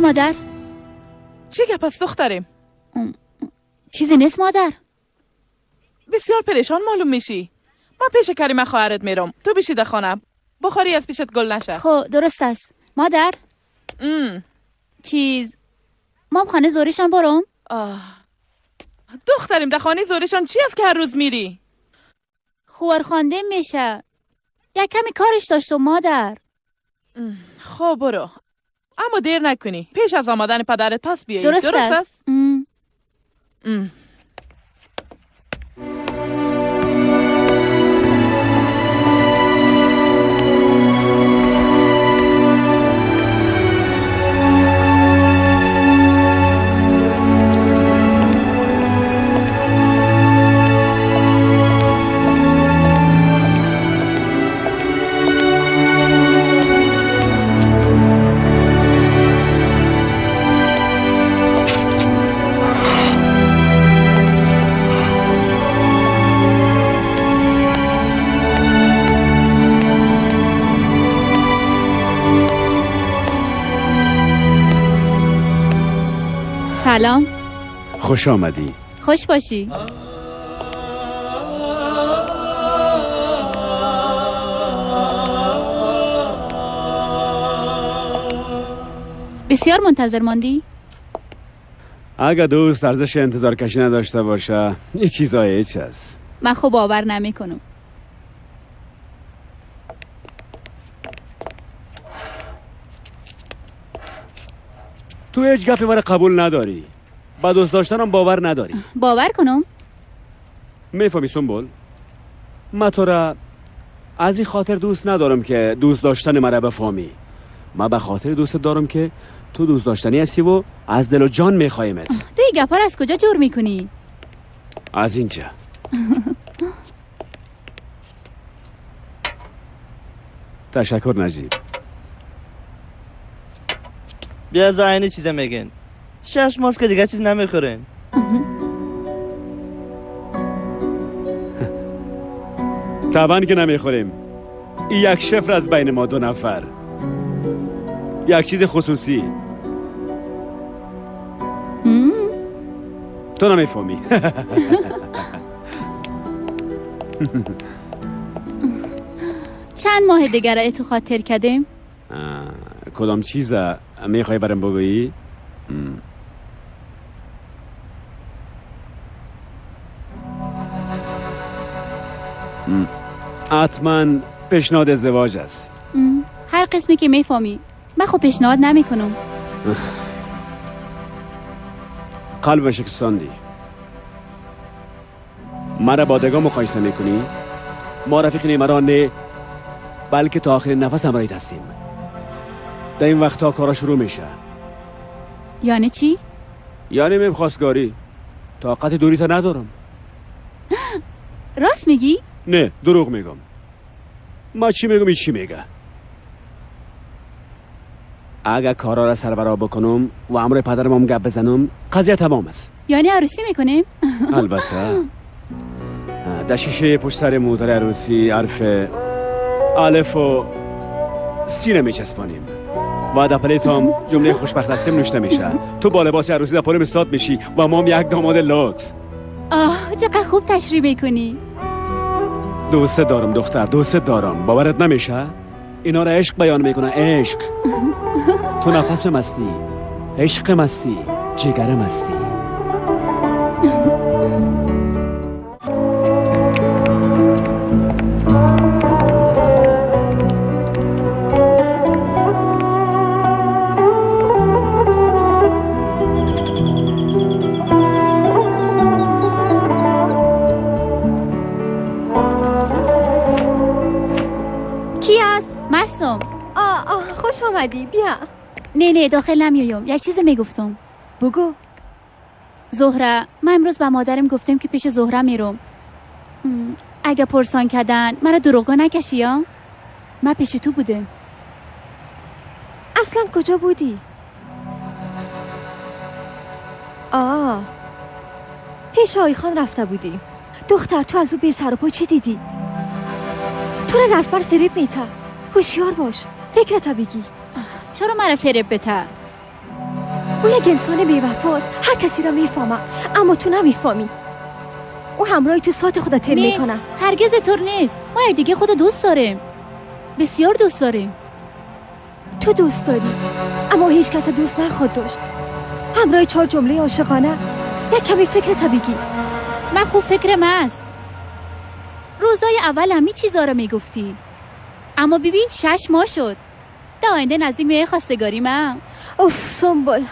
بله مادر. چه گپ است دخترم؟ چیزی نیست مادر. بسیار پریشان معلوم میشی. ما پیش کریمه خواهرت میرم، تو بشی در خانه. بخاری از پیشت گل نشه. خب درست است مادر. مام خانه زوریشان برم؟ دختریم در خانه زوریشان چی است که هر روز میری؟ خوار خوانده میشه. یک کمی کارش داشتم مادر. خب برو، اما دیر نکنی. پیش از آمدن پدرت پس بیایی. درست است. سلام. خوش آمدی. خوش باشی. بسیار منتظر ماندی؟ اگه دوست ارزش انتظار کشی نداشته باشه یه چیزای هیچ هست. من خب باور نمی کنم. تو هیچ گپی مرا قبول نداری. با دوست داشتنم باور نداری. باور کنم؟ میفهمی سنبول؟ من تو را از این خاطر دوست ندارم که دوست داشتن مرا بفهمی. من به خاطر دوست دارم که تو دوست داشتنی هستی و از دل و جان میخوایمت. تو این گپا از کجا جور میکنی؟ از اینجا. تشکر نجیب. بیا زاینی چیزه میگن. 6 ماه که دیگه چیز نمیخورن. طبعا که نمیخوریم. این یک شفر از بین ما 2 نفر. یک چیز خصوصی. تو نمیفهمی. چند ماه دیگر اتو خاطر کردیم؟ کدام چیزه میخوای برام بگویی؟ حتما پیشنهاد ازدواج است. هر قسمی که میفهمی. من خب پیشنهاد نمی کنم. قلب شکستاندی. مرا با دگاه مقایسه میکنی؟ ما رفیق نیمران نه، بلکه تا آخرین نفس همراهیت هستیم. در این وقتا کارا شروع میشه. یعنی چی؟ یعنی میم خواستگاری. طاقت دوری تا ندارم. راست میگی؟ نه دروغ میگم. ما چی میگم چی میگه. اگه کارا را سربرا بکنم و امر پدرم هم گپ بزنم قضیه تمام است. یعنی عروسی میکنیم؟ البته. در شیشه پشت سر موتر عروسی حرف الف و سی نمیچسبانیم و در پلیت هم جمله خوشبخت هستیم نوشته میشه. تو با لباس عروسی در پلیم استاد میشی و ما هم یک داماد لوکس. چقدر خوب تشریح میکنی. دوست دارم دختر، دوست دارم. باورت نمیشه؟ اینا را عشق بیان میکنه. عشق. تو نفس مستی، عشق مستی، جگر مستی. خوش آمدی. بیا. نه داخل نمیایم. یک چیز میگفتم. بگو. زهره، من امروز با مادرم گفتم که پیش زهره میرم. اگه پرسان کردن مرا دروغ نکشی یا؟ من پیش تو بودم. اصلا کجا بودی؟ پیش آقای خان رفته بودی. دختر تو از او بی سر و پا چی دیدی؟ تو را رسبر فریب میته. هوشیار باش. فکرتا بگی. چرا مرا فریب بته؟ او یک انسان بی‌وفاست. هر کسی را میفهمم، اما تو نمیفهمی. او همراهی تو ساعت خدا تر میکنه. هرگز طور نیست. ما دیگه خدا دوست داریم، بسیار دوست داریم. تو دوست داری، اما هیچ کس دوست نخواد داشت. همراه 4 جمله عاشقانه یک کمی فکر طبیعی. من خوب فکرم است. روزای اول همین چیزا رو میگفتی، اما بیبی 6 ماه شد. تا آینده نزدیک میای خواستگاری من. اوف سنبل،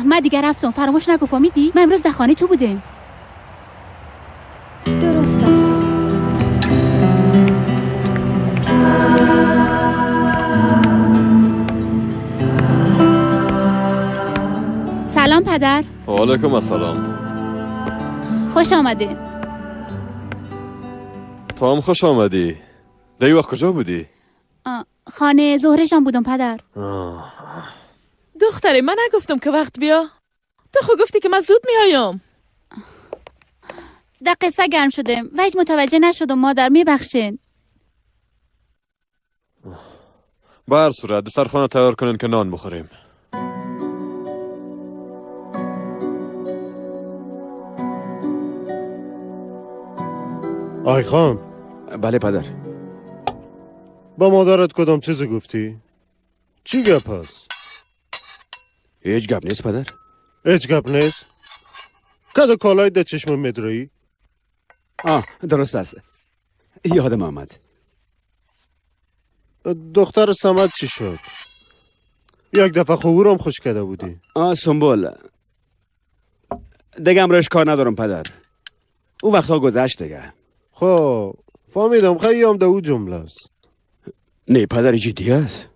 من دیگه رفتم، فراموش نگو. فهمیدی من امروز در خانه تو بودم. درست است. سلام پدر. وعلیکم السلام. خوش آمده. تو هم خوش آمدی. دی وقت کجا بودی؟ خانه زهرشان بودم پدر. دختره من نگفتم که وقت بیا؟ تو خود گفتی که من زود میایم. در قصه گرم شدم و هیچ متوجه نشدم مادر، میبخشین. به هر صورت دسترخوان تیار کنین که نان بخوریم. آی خان. بله پدر. با مادرت کدام چیزی گفتی؟ چی گپ هست؟ هیچ گپ نیست پدر. هیچ گپ نیست؟ کده کالای ده چشم مدرایی؟ درست است، یادم آمد. دختر سمت چی شد؟ یک دفعه خوورم خوش کده بودی. سنبول دیگه امروز کار ندارم پدر، اون وقتا گذشت دیگه. خب فهمیدم، خیلی هم ده او جمله است. نه پدر جدی است.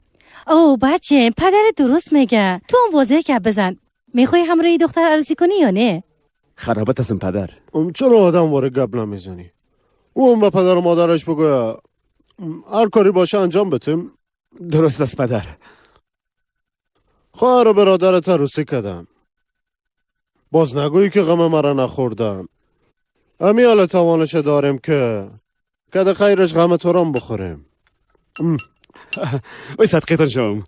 او بچه پدر درست میگه. تو هم واضح که بزن. میخوای همراهی دختر عروسی کنی یا نه؟ خرابت هستم پدر. چرا آدم واره گپ نمیزنی؟ او هم به پدر و مادرش بگوه هر کاری باشه انجام بتیم. درست است پدر. خواهر و برادرت عروسی کردم، باز نگویی که غم مرا نخوردم. امی حالا توانش داریم که کده خیرش غم تو رام بخوریم. وی صدقیتان شما.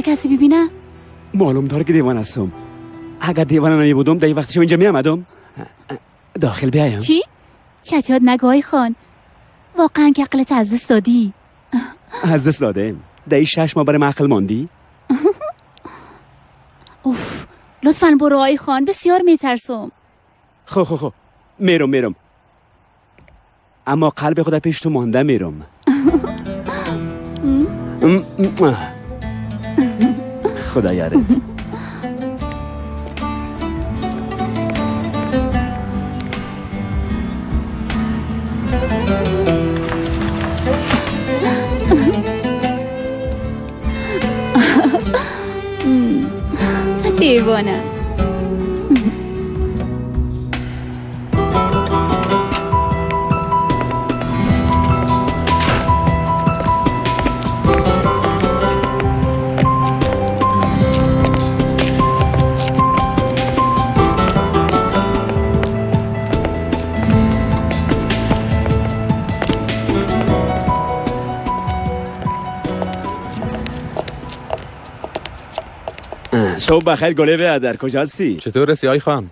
کسی ببینه؟ معلوم داره که دیوان هستم. اگر دیوان نمی بودم در وقتی شما اینجا می آمدم. داخل بیایم. چی؟ چطور نگاهی خان؟ واقعا که عقلت از دست دادی؟ از دست دادم. در 6 ماه برای من عقل ماندی؟ اوف، لطفاً برو آی خان، بسیار میترسم. خب میرم اما قلب خدا پیش تو مانده میرم. خدا یارت. دیوانه. صبح بخیر گله بیادر، کجاستی؟ چطور رسی آی خان؟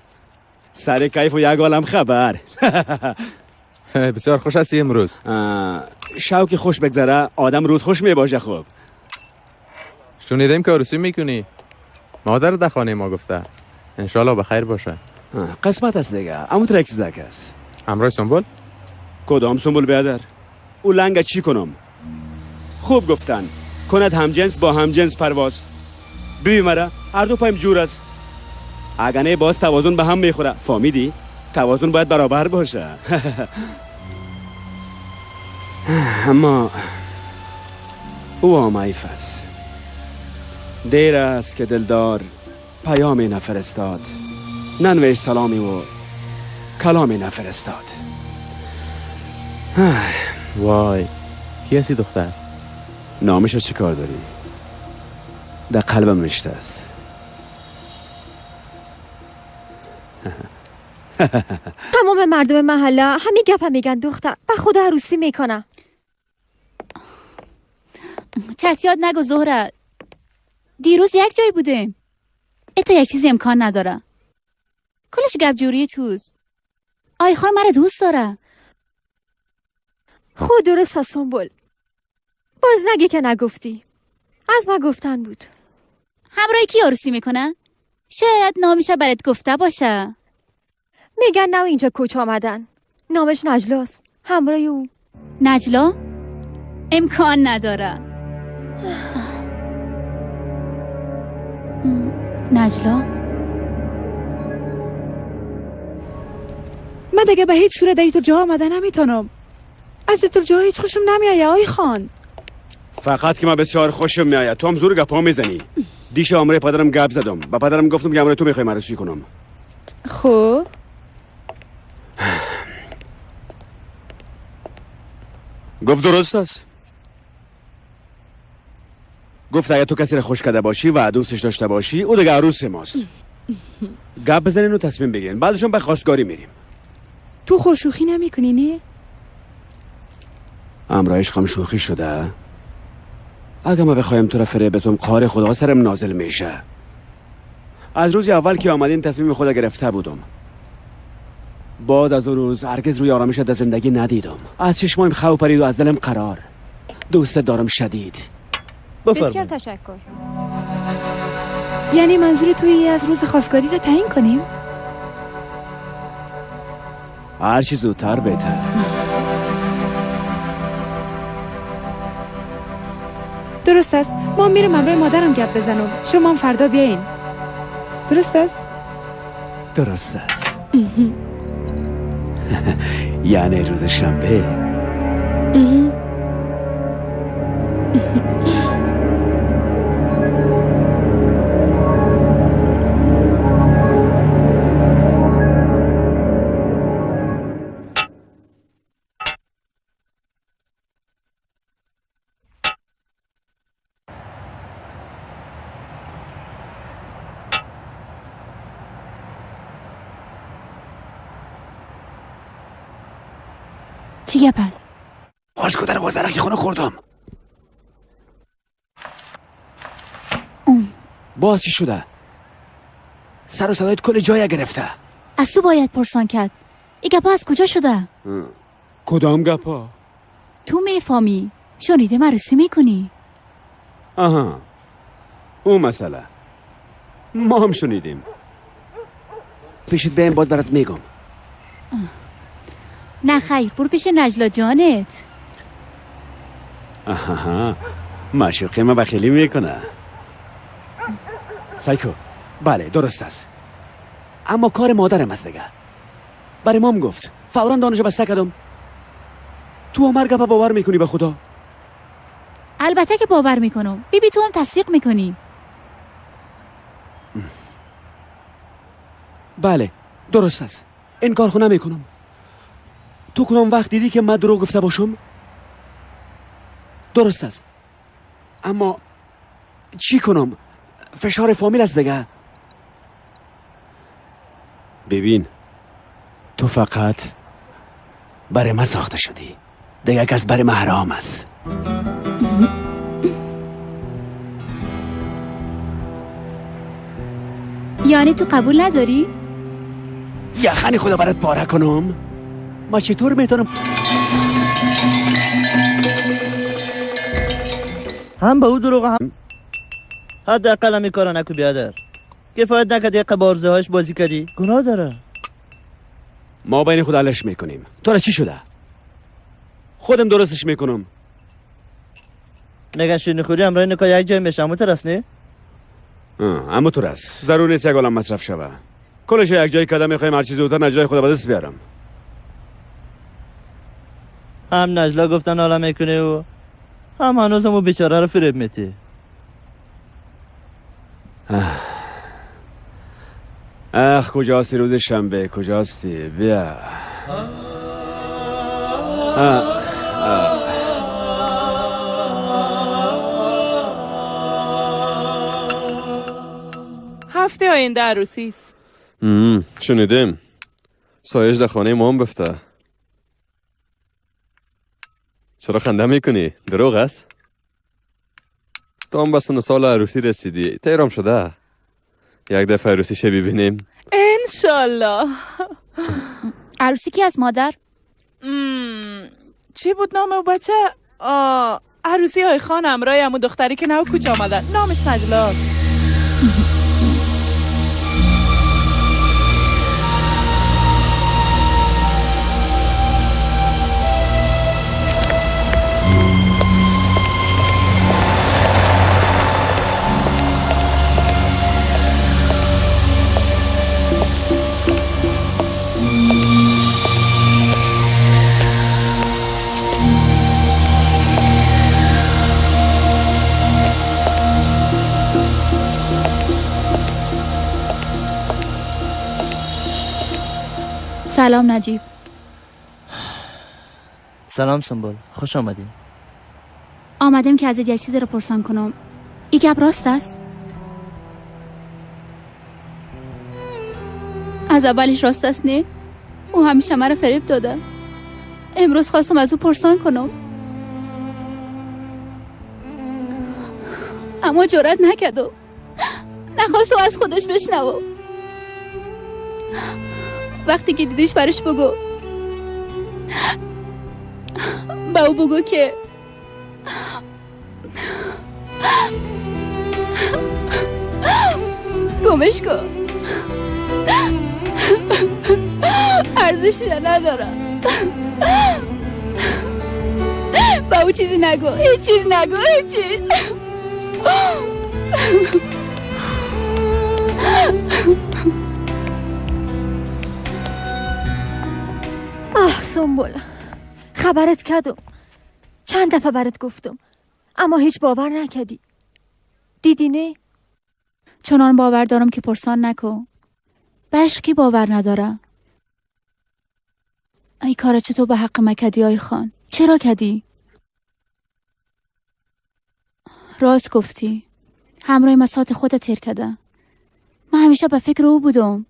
سر کیف و یک عالم خبر. بسیار خوش هستی امروز. شوکی خوش بگذره آدم روز خوش می باشه. خوب شنیدیم که عروسی میکنی. مادر در خانه ما گفته انشالله بخیر باشه. قسمت است دیگه. اما تو یک چیز است. همراه سنبول؟ کدام سنبول بیادر؟ او لنگ چی کنم؟ خوب گفتن کند همجنس با همجنس پرواز. ببین مرا هر دو پایم جور است. اگه باز توازن به هم میخوره. فهمیدی؟ توازن باید برابر باشه. اما او ضعیف است. دیر است که دلدار پیامی نفرستاد، ننوشت سلامی و کلامی نفرستاد. وای، کی هستی دختر؟ نامشو چی کار داری؟ در قلبم نشته است. تمام مردم محله همین گپ میگن دختر و خود عروسی میکنم. چتیات نگو زهره. دیروز یک جای بودیم. تا یک چیزی امکان نداره. کلش گپ جوری توز. آی خان مرا دوست داره. خود درست است سنبل. باز نگی که نگفتی. از من گفتن بود. همراه کی عروسی میکنه؟ شاید نامیشه برات گفته باشه. میگن نه اینجا کوچ آمدن. نامش نجلاست. همراه او. نجلا؟ امکان نداره. نجلا؟ من دیگه به هیچ صورت ای تو جا آمده نمیتونم. از تو جا هیچ خوشم نمیایه آی خان. فقط که من بسیار خوشم میآید. تو هم زور گپا میزنی. دیش امروز پدرم گپ زدم. با پدرم گفتم که امروز تو میخوای عروسی کنم. خب گفت درست است. گفت اگه تو کسی را خوش کرده باشی و دوستش داشته باشی او دیگه عروس ماست. گپ بزنین و تصمیم بگیرین. بعدشون به خواستگاری میریم. تو خوشوخی نمی کنی نه؟ امرایش خم شوخی شده. اگه ما بخوایم تو را فریبتم قهر خدا سرم نازل میشه. از روز اول که آمدین تصمیم خدا گرفته بودم. بعد از اون روز هرگز روی آرامش در زندگی ندیدم. از چشمایم خو پرید و از دلم قرار. دوست دارم شدید. بسیار تشکر. یعنی منظور توی از روز خواستگاری رو تعیین کنیم؟ هر چی زودتر بهتر. درست است. ما میرم امروز مادرم گپ بزنم. شما هم فردا بیاین. درست است؟ درست است. یعنی روز شنبه. چی گپ است؟ خوش که در وزرکی خونه خوردم. باز چی شده؟ سر و صدایت کل جای گرفته. از تو باید پرسان کرد. این گپا از کجا شده؟ کدام گپا؟ تو میفهمی. شنیدم عروسی میکنی. آها، اون مسئله ما هم شنیدیم. پیشت بهم باز برات میگم. نه خیر، برو پیش نجلا جانت. آها، معشوقه ما بخیلی میکنه. سایکو، بله درست است. اما کار مادرم است دیگه. برای مام گفت فوراً دانشو بسته کردم. تو هم هر گپا باور میکنی به خدا؟ البته که باور میکنم. بیبی تو هم تصدیق میکنی. بله درست است. این کار خو نمیکنم. تو کدام وقت دیدی که من دروغ گفته باشم؟ درست است. اما چی کنم؟ فشار فامیل است دیگه. ببین تو فقط برای من ساخته شدی. دیگه کس برای من حرام است. یعنی تو قبول نداری؟ یخنی خدا برات پاره کنم؟ ما چطور میتونم؟ هم به او دروغ هم حداقل هم این کارا نکو بیادر. کفایت نکردی قبارزه هاش بازی کردی گناه داره. ما بین خود علش میکنیم. تو را چی شده؟ خودم درستش میکنم. نگن شیرینی خوری همراه نکا یک جای میشم مترس نه؟ اما تو رس ضرور نیست یک عالم مصرف شوه. کلش یک جای کدام میخوایم هر چیز زودتر نجلای خدا به دست بیارم. هم نجلا گفتن حالا میکنه و هم هنوز همو بیچاره رو فریب میتی. کجاستی روز شنبه؟ کجاستی؟ بیا. هفته آینده عروسیست. شنیدم سایش در خانه ما هم بفته. چرا خنده میکنی؟ دروغ است؟ تو هم بسن سال عروسی رسیدی. تیرام شده یک دفعه عروسیشه ببینیم انشالله. عروسی کی از مادر؟ چی بود نام او بچه؟ عروسی های خان همراه همون دختری که نو کوچ آمدن. نامش نجلاست. سلام نجیب. سلام سنبول، خوش آمدیم. آمدم که ازت یک چیزی رو پرسم کنم. این گپ راست است؟ از اولش راست است نه؟ او همیشه مرا فریب داده. امروز خواستم از او پرسان کنم اما جرأت نکرد و نخواست او از خودش بشنوه. وقتی که دیدیش برش بگو، با او بگو که گمش کن، ارزشی نداره. با او چیزی نگو، هیچ چیز نگو، هیچ چیز. سنبول، خبرت کردم، چند دفعه برات گفتم اما هیچ باور نکردی. دیدی نه؟ چنان باور دارم که پرسان نکن. به عشق کی باور نداره؟ ای کار چطور به حق مکدی آی خان؟ چرا کدی؟ راست گفتی، همراه مسات خودت تیر کده. من همیشه به فکر او بودم،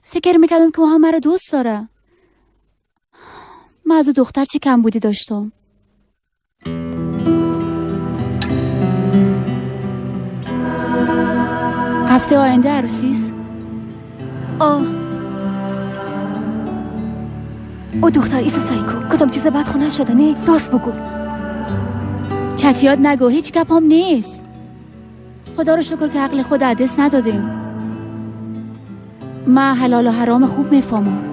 فکر میکردم که او هم مرا دوست داره. من از او دختر چی کم بودی داشتم. هفته آینده عروسیست؟ او دختر ایسا سایکو کدام چیز بد خونه شده نه؟ راست بگو. چتیات نگو، هیچ گپ هم نیست. خدا رو شکر که عقل خود دست ندادیم. من حلال و حرام خوب میفهمم.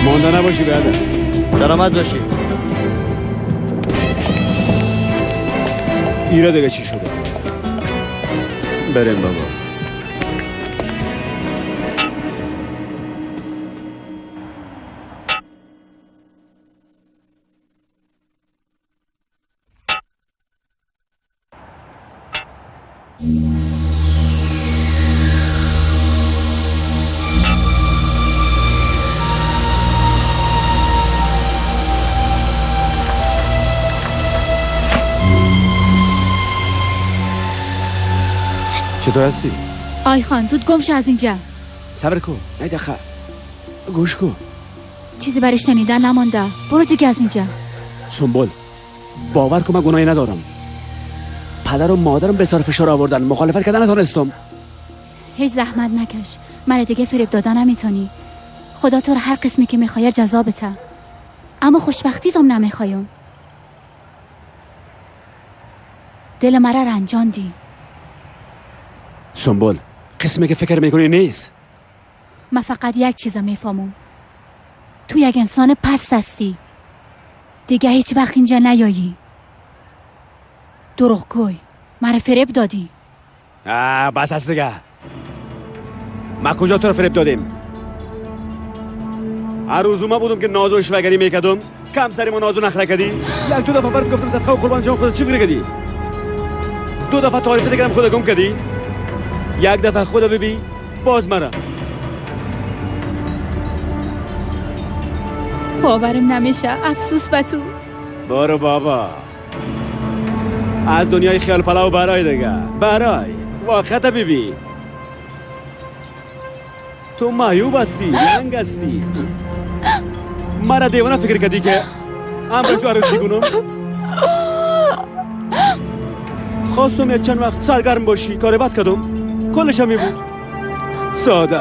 مانده نباشی برادر. سلامت باشی. ایره دیگه چی شده؟ بریم بابا. چطور هستی؟ آی خان زود گم شو از اینجا. صبر کن، ندخل، گوش کن. چیزی برای شنیدن نمانده. برو دیگه از اینجا. سنبول، باور کن من گناهی ندارم. پدر و مادرم به سر فشار آوردن، مخالفت کردن نتونستم. هیچ زحمت نکش، من دیگه فریب دادن نمیتونی. خدا تو رو هر قسمی که میخوای جزا بده، اما خوشبختی هم نمیخوایم. دل مرا رنجاندی. سنبول قسمی که فکر میکنی نیست. من فقط یک چیز میفهمم، تو یک انسان پست هستی، دیگه هیچ وقت اینجا نیایی. دروغگوی، مرا فریب دادی. بس هست دیگه. ما کجا تو رو فریب دادیم؟ هر روز ما بودم که ناز و شوگری میکردم، کم سری ما ناز و نخره کردی. یک دو دفعه برات گفتم صدقه و قربان جان خودت چی فکر کردی؟ دو دفعه تاریخ دیگه هم خودت گم کردی. یک دفعه خودت ببین باز مرا. باورم نمیشه، افسوس به تو. برو بابا، از دنیای خیال پلاو برای دیگه، برای واقعیت ببین. تو معیوب هستی، لنگ هستی. مرا دیوانه فکر کردی که امروز تو عروسی کنم. خواستم یک چند وقت سرگرم باشی، کار بد کردم، کلش همی بود ساده.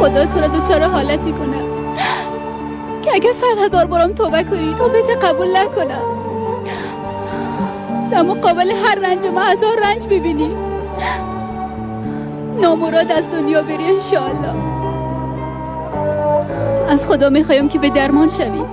خدا تو را دوچار حالتی کنه که اگه 100,000 بارم توبه کنی توبت قبول نکنه، در مقابل هر رنج ما 1000 رنج ببینی، نامراد از دنیا بری انشاءالله. از خدا میخوایم که به درمان شوی.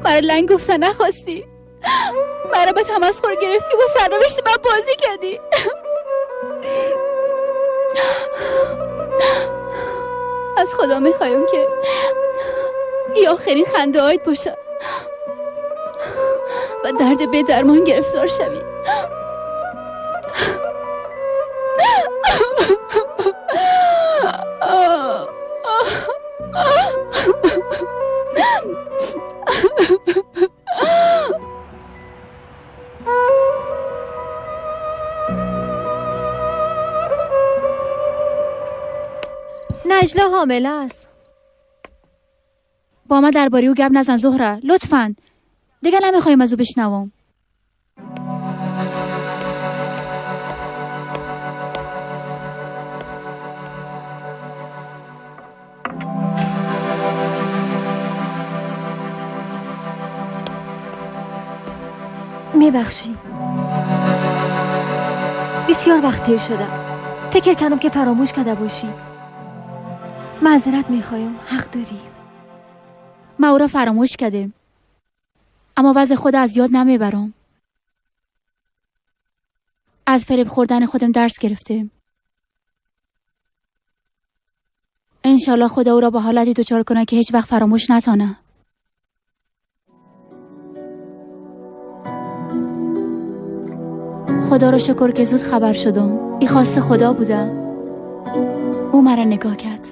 مرا لنگ گفتن نخواستی، مرا به تمسخر گرفتی و سرنوشت من بازی کردی. از خدا میخوایم که این آخرین خنده هایت باشه و درد به درمان گرفتار شوی. نجله حامله است. با ما درباره او گپ نزن زهره، لطفاً. دیگه نمیخوایم از او بشنوم. میبخشی، بسیار وقت تیر شدم. فکر کنم که فراموش کرده باشی. معذرت میخوایم، حق داری. ما او را فراموش کردیم، اما وضع خود از یاد نمیبرم. از فریب خوردن خودم درس گرفتیم. انشالله خدا او را به حالتی دچار کنه که هیچ وقت فراموش نتانه. خدا رو شکر که زود خبر شدم. این خواست خدا بوده. او مرا نگاه کرد.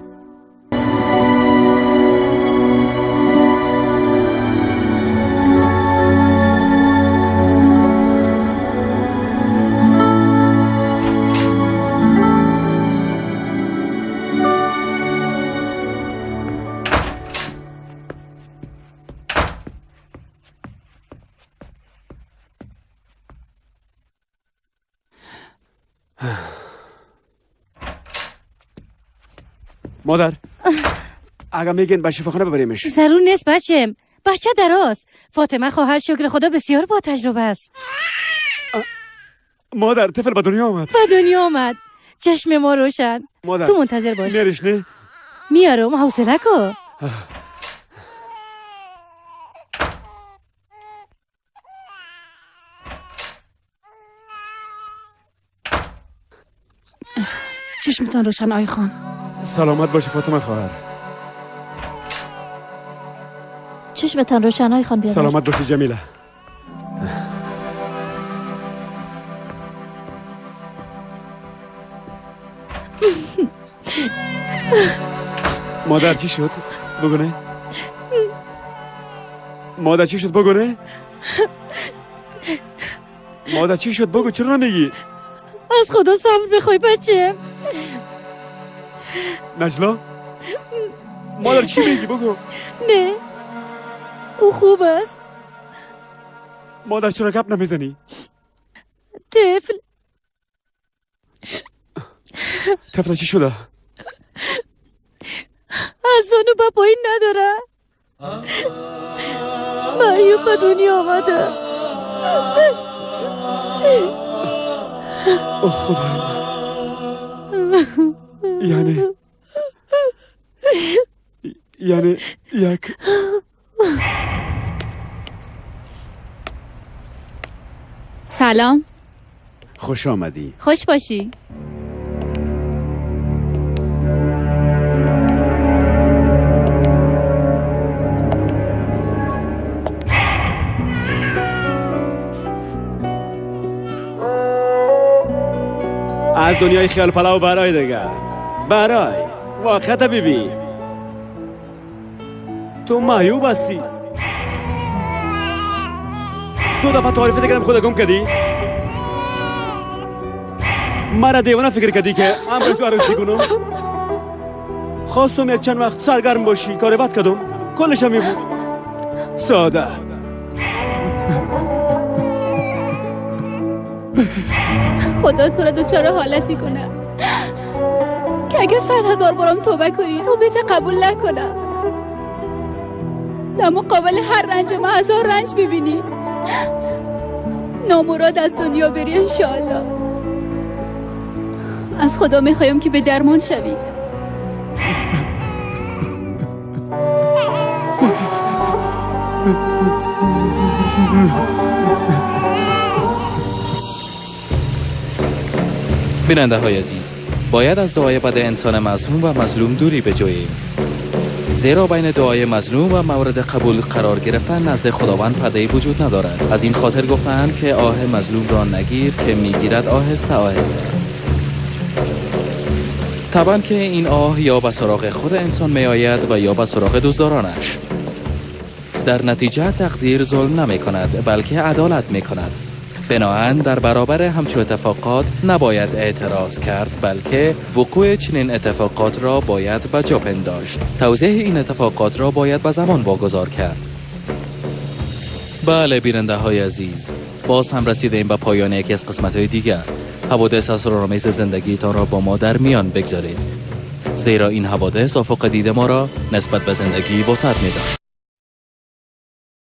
مادر اگه میگین به شفاخانه ببریمش. ضرور نیست بچم. بچه دراست. فاطمه خواهر شکر خدا بسیار با تجربه است. مادر طفل به دنیا آمد. به دنیا آمد. چشم ما روشن. مادر تو منتظر باش. میاریش نه؟ میارم، حوصله کو. چشمتان روشن آی خان. سلامت باشه فاطمه خواهر. چشمتان روشن آی خان. بیادر سلامت باشه جمیله. مادر چی شد؟ بگونه. مادر چی شد؟ بگونه. مادر چی شد؟ بگو. چرا نمیگی؟ از خدا صبر بخوای بچه. نجلا مادر چی میگی؟ بگو. نه او خوب است. مادر چرا گپ نمیزنی؟ طفل چی شده؟ از زانو با پایین نداره. معیوب به دنیا آمده. اوه خدای یعنی یک سلام. خوش آمدی. خوش باشی. از دنیای خیال پلاو برای دیگه. برای واقعیت بیبی تو معیوب هستی. دو دفعه تعریف دیگرم خود گم کردی. مرا دیوانه فکر کردی که امر تو عروسی کنم. خواستم یک چند وقت سرگرم باشی. کار بد کردم. کلش همی بود ساده. خدا تو را دوچار حالتی کنه که اگه 100,000 بارم توبه کنی توبهت قبول نکنه. در مقابل هر رنج ما 1000 رنج ببینی. نامراد از دنیا بری انشاءالله. از خدا میخوایم که به درمان شوی. بیننده های عزیز، باید از دعای بد انسان معصوم و مظلوم دوری بجوییم، زیرا بین دعای مظلوم و مورد قبول قرار گرفتن نزد خداوند پرده‌ای وجود ندارد. از این خاطر گفتند که آه مظلوم را نگیر که میگیرد آهسته آهسته. طبعا که این آه یا به سراغ خود انسان می آید و یا به سراغ دوستدارانش. در نتیجه تقدیر ظلم نمی کند بلکه عدالت می کند. بنابراین در برابر همچو اتفاقات نباید اعتراض کرد بلکه وقوع چنین اتفاقات را باید به جا پنداشت. توضیح این اتفاقات را باید به زمان واگذار کرد. بله بیننده های عزیز، باز هم رسیدیم به پایان یکی از قسمت های دیگر. حوادث اسرارآمیز زندگیتان را با ما در میان بگذارید، زیرا این حوادث افق دید ما را نسبت به زندگی وسعت می داشت.